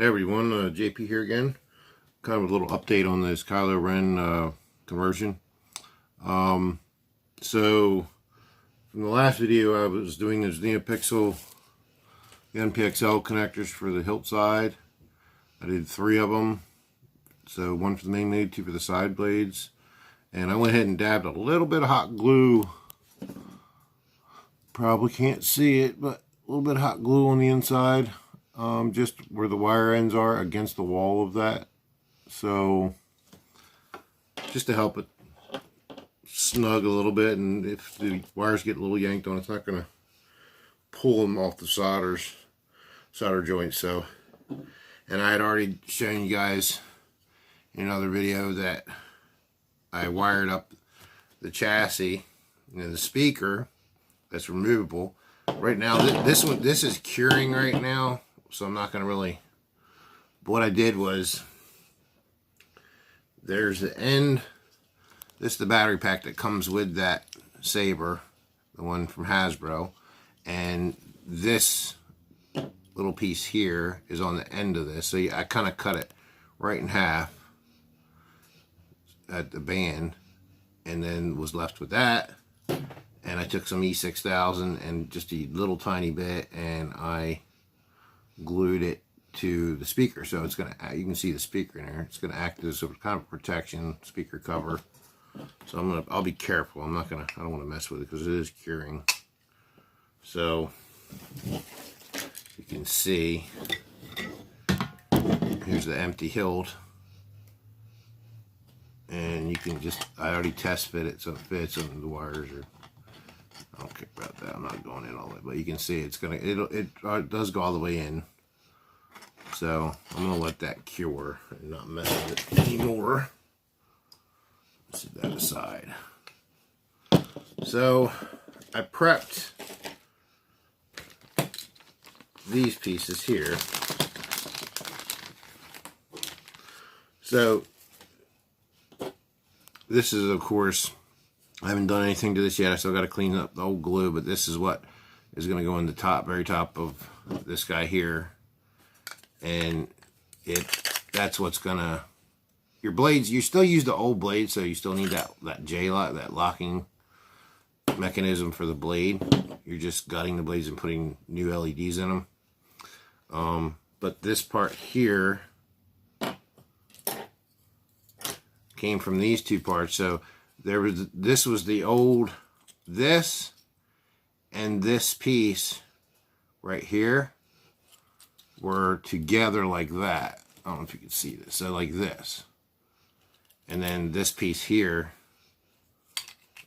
Hey everyone, JP here again. Kind of a little update on this Kylo Ren conversion. So from the last video I was doing those Neopixel NPXL connectors for the hilt side. I did 3 of them. So 1 for the main blade, 2 for the side blades. And I went ahead and dabbed a little bit of hot glue. Probably can't see it, but a little bit of hot glue on the inside. Just where the wire ends are against the wall of that. So just to help it snug a little bit, and if the wires get a little yanked on, it's not going to pull them off the solder joints. So, and I had already shown you guys in another video that I wired up the chassis and the speaker that's removable. Right now, this is curing right now. So I'm not going to really, but what I did was, there's the end, this is the battery pack that comes with that saber, the one from Hasbro, and this little piece here is on the end of this, so I kind of cut it right in half at the band, and then was left with that, and I took some E6000 and just a little tiny bit, and I glued it to the speaker, so it's gonna, you can see the speaker in there. It's gonna act as a kind of protection speaker cover. So I'll be careful. I don't want to mess with it because it is curing. So you can see here's the empty hilt, and you can just, I already test fit it so it fits, and the wires are, I don't care about that. I'm not going in all the way, but you can see it's gonna, it does go all the way in. So I'm gonna let that cure and not mess with it anymore. Set that aside. So I prepped these pieces here. So this is, of course, I haven't done anything to this yet. I still got to clean up the old glue, but this is what is going to go in the top, very top of this guy here. And that's what's gonna, your blades, you still use the old blade, so you still need that J-lock, that locking mechanism for the blade. You're just gutting the blades and putting new LEDs in them. But this part here came from these 2 parts. So this was the old, this and this piece right here were together like that. I don't know if you can see this. So like this. And then this piece here,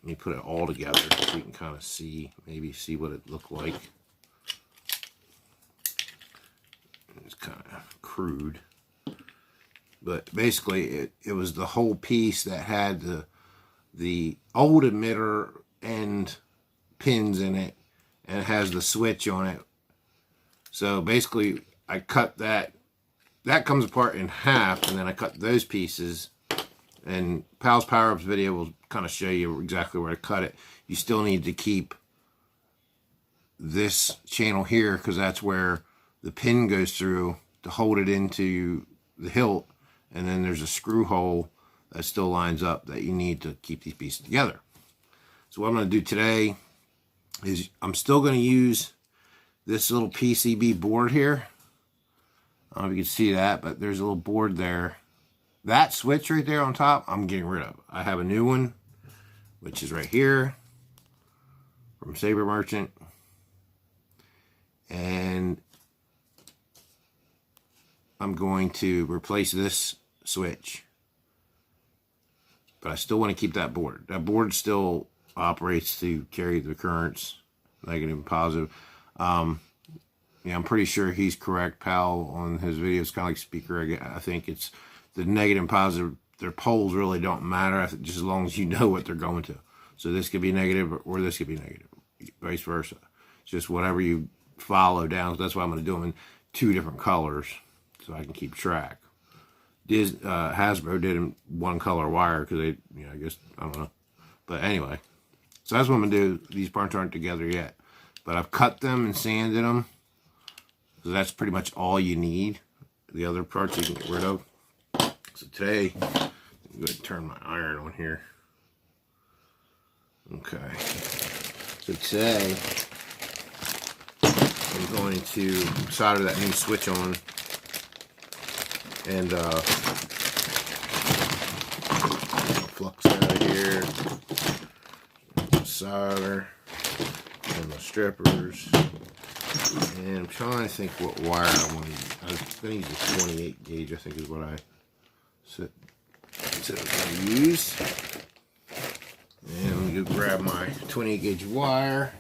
let me put it all together so you can kind of see, maybe see what it looked like. It's kind of crude. But basically it was the whole piece that had the old emitter end pins in it, and it has the switch on it. So basically I cut that comes apart in half, and then I cut those pieces, and Pal's Power Ups video will kind of show you exactly where to cut it. You still need to keep this channel here, because that's where the pin goes through to hold it into the hilt, and then there's a screw hole that still lines up that you need to keep these pieces together. So what I'm going to do today is I'm still going to use this little PCB board here. I don't know if you can see that, but there's a little board there. That switch right there on top, I'm getting rid of. I have a new one, which is right here from Saber Merchant. And I'm going to replace this switch. But I still want to keep that board. That board still operates to carry the currents, negative and positive. Yeah, I'm pretty sure he's correct. Pal on his video is kind of like speaker. I think it's the negative and positive. Their poles really don't matter, just as long as you know what they're going to. So this could be negative, or this could be negative, vice versa. It's just whatever you follow down. So that's why I'm going to do them in 2 different colors, so I can keep track. Hasbro did in 1 color wire because they, you know, I guess, I don't know. But anyway, so that's what I'm going to do. These parts aren't together yet, but I've cut them and sanded them. So that's pretty much all you need. the other parts you can get rid of. So today, I'm going to turn my iron on here. Okay. So today, I'm going to solder that new switch on and flux out of here, solder, and the strippers. And I'm trying to think what wire I want to use. I was going to use a 28 gauge, I think is what I said I was going to use. And I'm going to go grab my 28 gauge wire.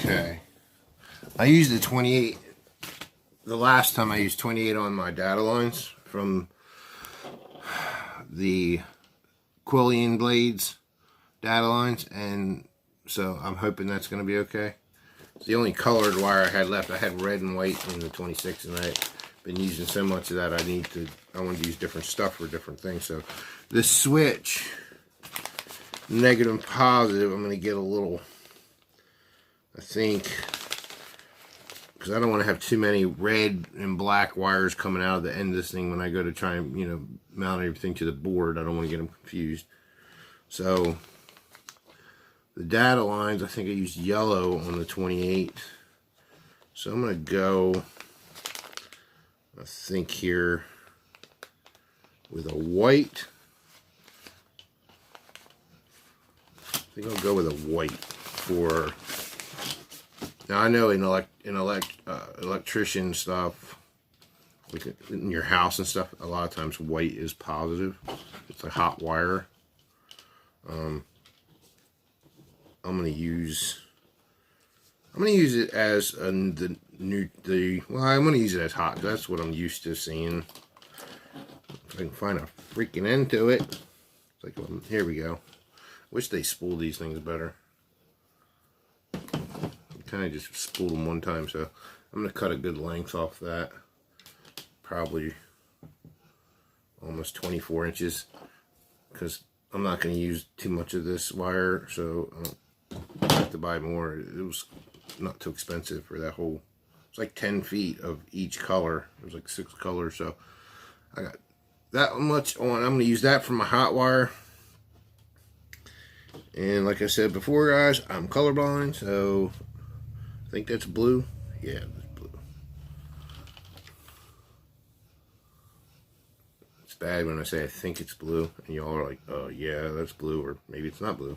Okay, I used the 28, the last time I used 28 on my data lines from the Quillian Blades data lines, and so I'm hoping that's going to be okay. It's the only colored wire I had left. I had red and white in the 26, and I've been using so much of that I want to use different stuff for different things. So this switch, negative and positive, I'm going to get a little, I think, because I don't want to have too many red and black wires coming out of the end of this thing when I go to try and, you know, mount everything to the board. I don't want to get them confused. So the data lines, I think I used yellow on the 28. So I'm going to go, I think here, with a white. I think I'll go with a white for... Now I know in electrician stuff, like in your house and stuff, a lot of times white is positive. It's a hot wire. I'm gonna use it as I'm gonna use it as hot. That's what I'm used to seeing. If I can find a freaking end to it. It's like, well, here we go. Wish they spooled these things better. Kind of just spooled them one time, so I'm going to cut a good length off that. Probably almost 24 inches, because I'm not going to use too much of this wire, so I have to buy more. It was not too expensive for that whole, it's like 10 feet of each color. There's like 6 colors, so I got that much on. I'm going to use that for my hot wire. And like I said before, guys, I'm colorblind, so I think that's blue. Yeah, that's blue. It's bad when I say I think it's blue, and y'all are like, oh yeah, that's blue, or maybe it's not blue.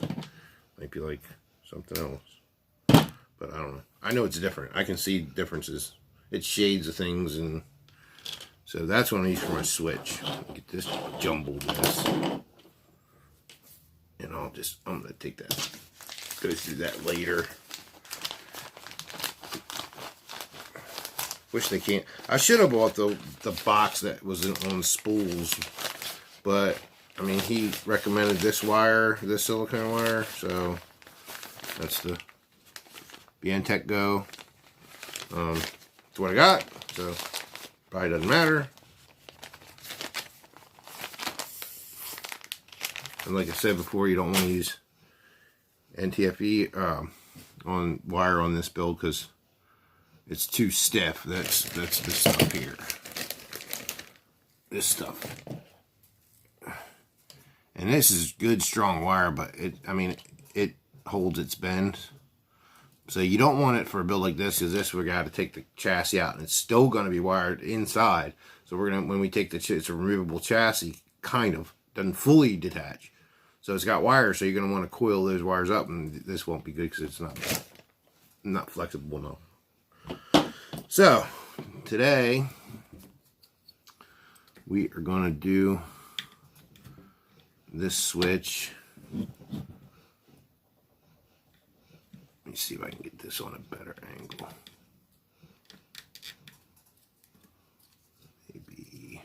Might be like something else. But I don't know. I know it's different. I can see differences. It shades of things, and so that's what I use for my switch. Get this jumbled mess. And I'm gonna take that, go through that later. Wish they can't. I should have bought the box that was on spools, but I mean, he recommended this wire, this silicone wire, so that's the BNTech Go. That's what I got, so probably doesn't matter. And like I said before, you don't want to use NTFE on wire on this build because it's too stiff. That's this stuff here. This stuff. And this is good, strong wire, but it holds its bend. So you don't want it for a build like this, because this we're gonna have to take the chassis out, and it's still gonna be wired inside. So we're gonna, when we take it's a removable chassis, kind of doesn't fully detach. So it's got wires, so you're going to want to coil those wires up, and this won't be good because it's not flexible enough. So today we are going to do this switch. Let me see if I can get this on a better angle. Maybe.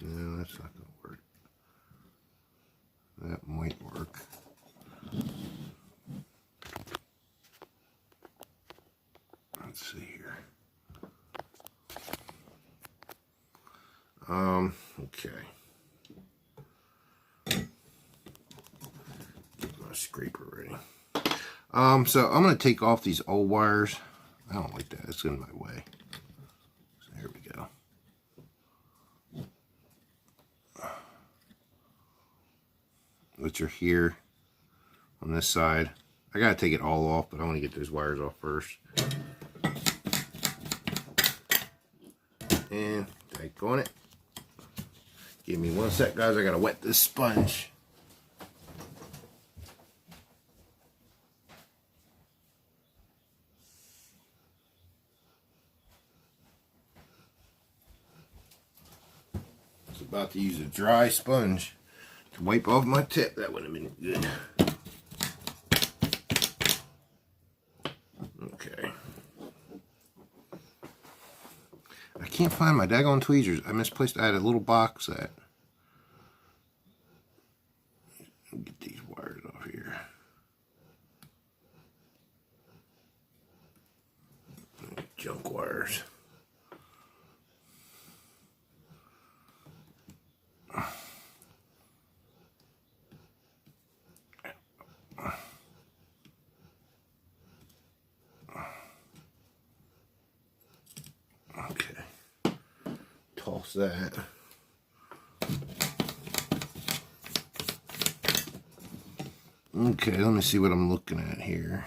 No, that's not going to work. That might work. Okay. Get my scraper ready. So I'm going to take off these old wires. I don't like that. It's in my way. So here we go. Which are here on this side. I got to take it all off, but I want to get those wires off first. And take on it. Give me one sec, guys. I got to wet this sponge. About to use a dry sponge to wipe off my tip. That would have been good. Okay. I can't find my daggone tweezers. I misplaced. I had a little box that. Get these wires off here. Junk wires. Toss that. Okay, let me see what I'm looking at here.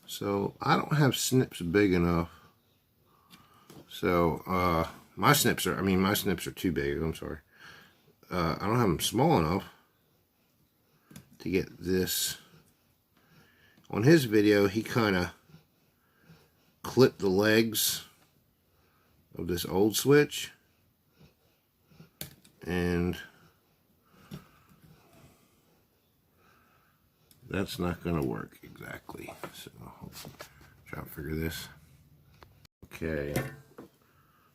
So I don't have snips big enough. So my snips are too big. I'm sorry. I don't have them small enough to get this. On his video, he kind of clipped the legs of this old switch, and that's not going to work exactly. So try to figure this. Okay,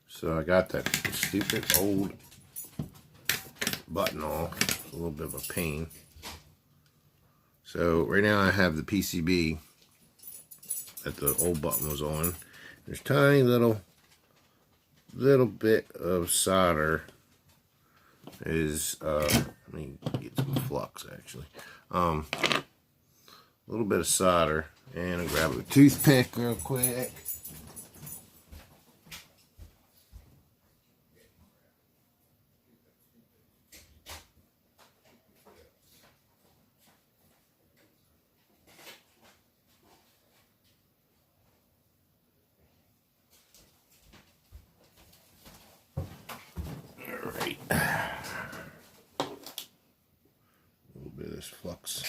so I got that stupid old button off. It's a little bit of a pain. So right now I have the PCB that the old button was on. There's tiny little bit of solder is let me get some flux actually. A little bit of solder, and I'll grab a toothpick real quick. Flux.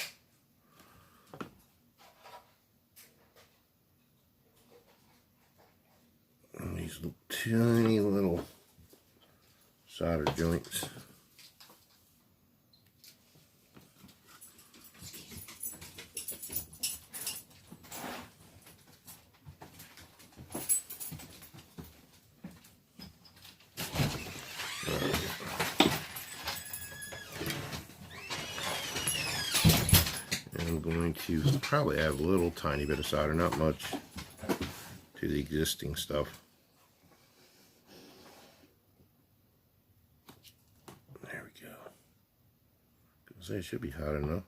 And these tiny little solder joints. I'm going to probably add a little tiny bit of solder, not much, to the existing stuff. There we go. I was gonna say it should be hot enough.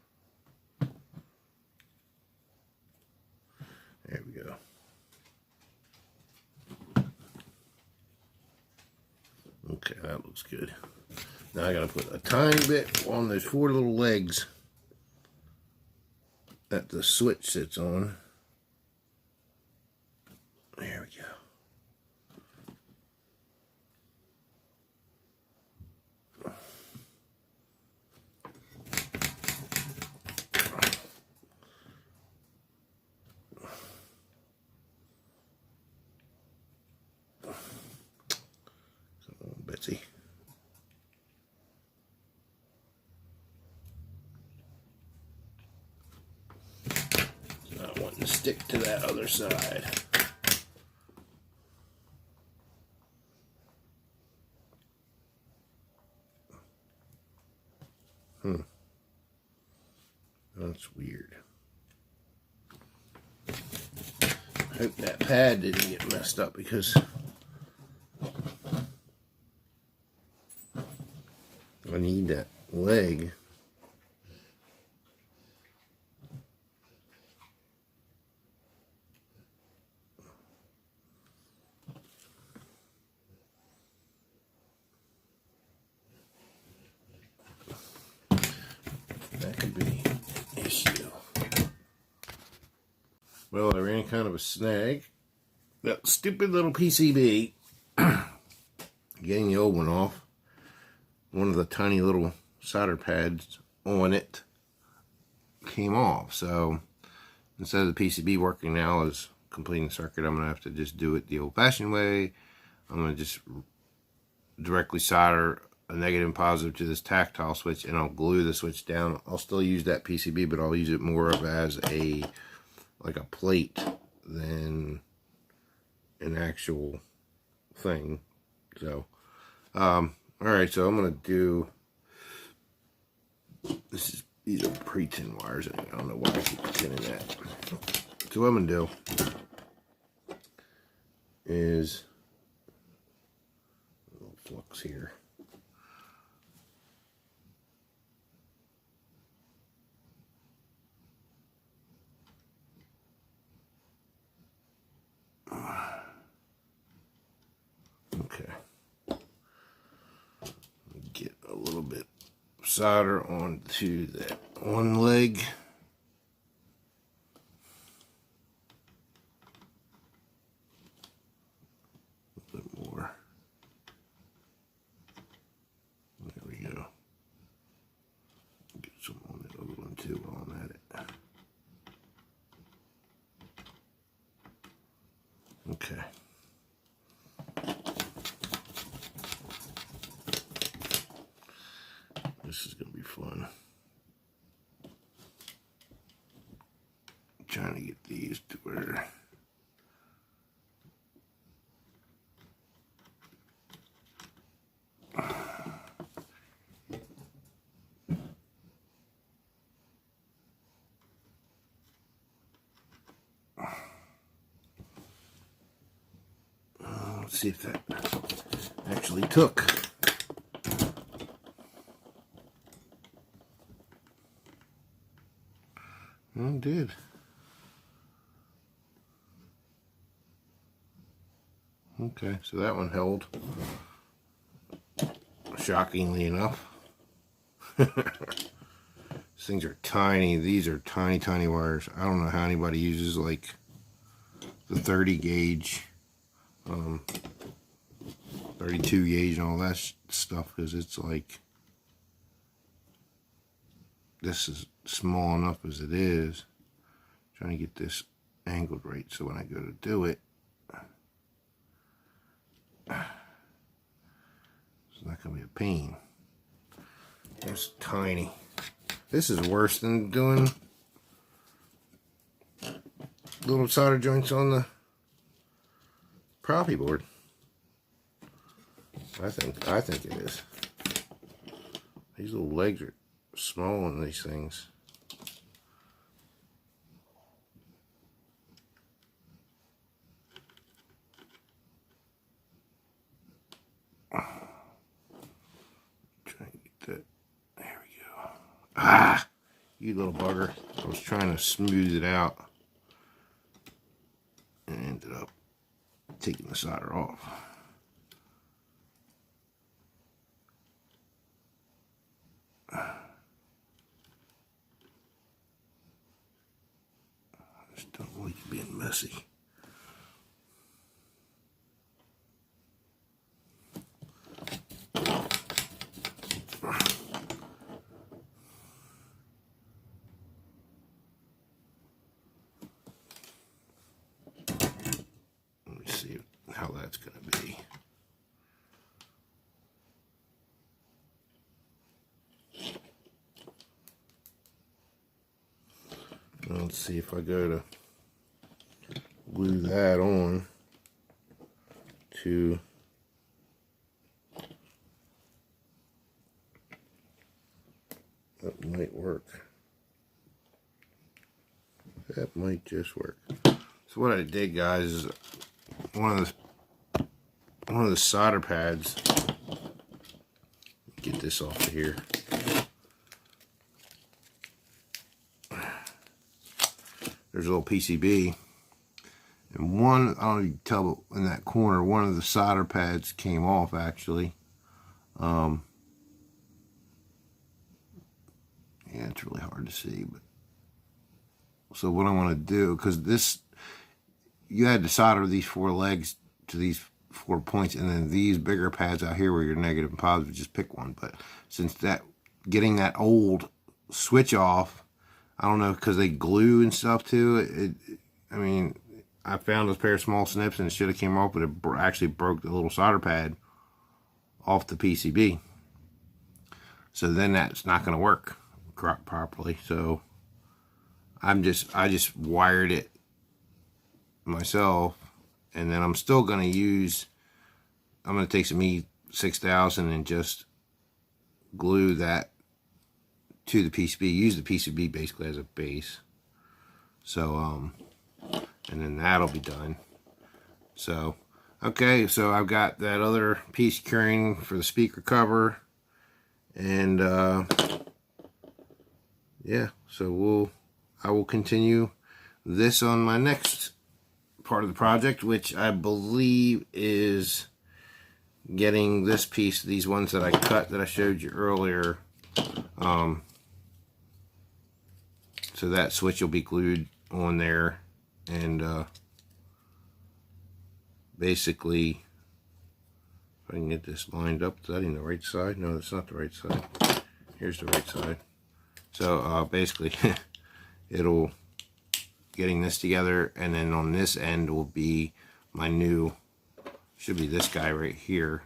There we go. Okay, that looks good. Now I gotta put a tiny bit on those 4 little legs that the switch sits on. There we go. Come on, Betsy. Not wanting to stick to that other side. That's weird. Hope that pad didn't get messed up because I need that leg. That could be an issue. Well, I ran kind of a snag. That stupid little PCB, getting the old one off, one of the tiny little solder pads on it came off. So instead of the PCB working now as completing the circuit, I'm going to have to just do it the old-fashioned way. I'm going to just directly solder a negative and positive to this tactile switch, and I'll glue the switch down. I'll still use that PCB, but I'll use it more of as a like a plate than an actual thing. So all right, so I'm gonna do this. These are pre-tin wires. I don't know why I keep tinning that. So what I'm gonna do is a little flux here. Okay. Get a little bit of solder onto that one leg. A little bit more. There we go. Get some on the other one too while I'm at it. Okay. This is going to be fun. I'm trying to get these to where let's see if that actually took. It did. Okay, so that one held. Shockingly enough. These things are tiny. These are tiny, tiny wires. I don't know how anybody uses like the 30 gauge, 32 gauge and all that stuff, because it's like, this is small enough as it is. Trying to get this angled right so when I go to do it, it's not going to be a pain. It's tiny. This is worse than doing little solder joints on the proppy board. I think it is. These little legs are small on these things. Trying to get that. There we go. Ah, you little bugger. I was trying to smooth it out and ended up taking the solder off. I just don't like it being messy. Let me see how that's going to be. Let's see if I go to glue that on to that might work. That might just work. So what I did, guys, is one of the solder pads. Get this off of here. There's a little PCB, and one, I don't know if you can tell, but in that corner, one of the solder pads came off actually. Yeah, it's really hard to see, but so what I want to do, because this, you had to solder these 4 legs to these 4 points, and then these bigger pads out here where you're negative and positive, just pick one. But since that, getting that old switch off, I don't know, because they glue and stuff too. I mean, I found this pair of small snips and it should have came off, but it actually broke the little solder pad off the PCB. So then that's not going to work properly. So I just wired it myself, and then I'm still going to use, I'm going to take some E6000 and just glue that to the PCB, use the PCB basically as a base. So and then that'll be done. So okay, so I've got that other piece curing for the speaker cover, and yeah, so I will continue this on my next part of the project, which I believe is getting this piece, these ones that I cut that I showed you earlier. So that switch will be glued on there, and basically, if I can get this lined up, is that in the right side? No, that's not the right side. Here's the right side. So basically, it'll, getting this together, and then on this end will be my new, should be this guy right here.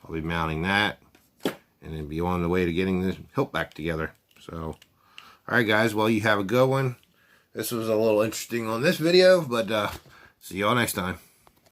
I'll be mounting that, and then be on the way to getting this hilt back together. So alright guys, well, you have a good one. This was a little interesting on this video, but see y'all next time.